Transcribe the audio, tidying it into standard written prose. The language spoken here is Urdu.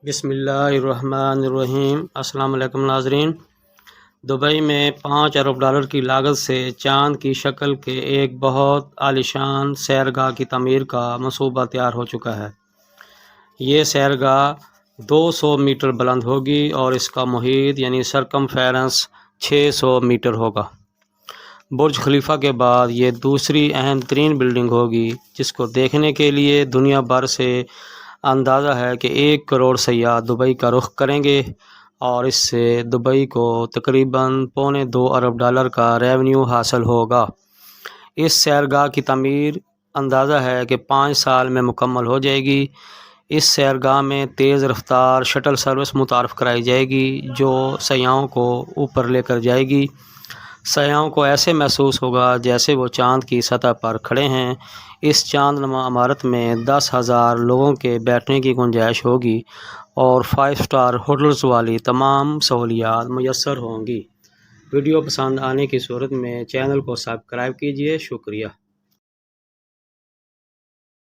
بسم اللہ الرحمن الرحیم۔ السلام علیکم ناظرین۔ دبئی میں 5 ارب ڈالر کی لاگت سے چاند کی شکل کے ایک بہت عالیشان سیرگاہ کی تعمیر کا منصوبہ تیار ہو چکا ہے۔ یہ سیرگاہ 200 میٹر بلند ہوگی اور اس کا محیط یعنی سرکمفیرنس 600 میٹر ہوگا۔ برج خلیفہ کے بعد یہ دوسری اہم ترین بلڈنگ ہوگی جس کو دیکھنے کے لیے دنیا بھر سے اندازہ ہے کہ 1 کروڑ سیاح دبئی کا رخ کریں گے اور اس سے دبئی کو تقریباً $2.25 ارب کا ریونیو حاصل ہوگا۔ اس سیرگاہ کی تعمیر اندازہ ہے کہ 5 سال میں مکمل ہو جائے گی۔ اس سیرگاہ میں تیز رفتار شٹل سروس متعارف کرائی جائے گی جو سیاحوں کو اوپر لے کر جائے گی۔ سیاحوں کو ایسے محسوس ہوگا جیسے وہ چاند کی سطح پر کھڑے ہیں۔ اس چاند نما عمارت میں 10,000 لوگوں کے بیٹھنے کی گنجائش ہوگی اور 5 اسٹار ہوٹلز والی تمام سہولیات میسر ہوں گی۔ ویڈیو پسند آنے کی صورت میں چینل کو سبسکرائب کیجیے۔ شکریہ۔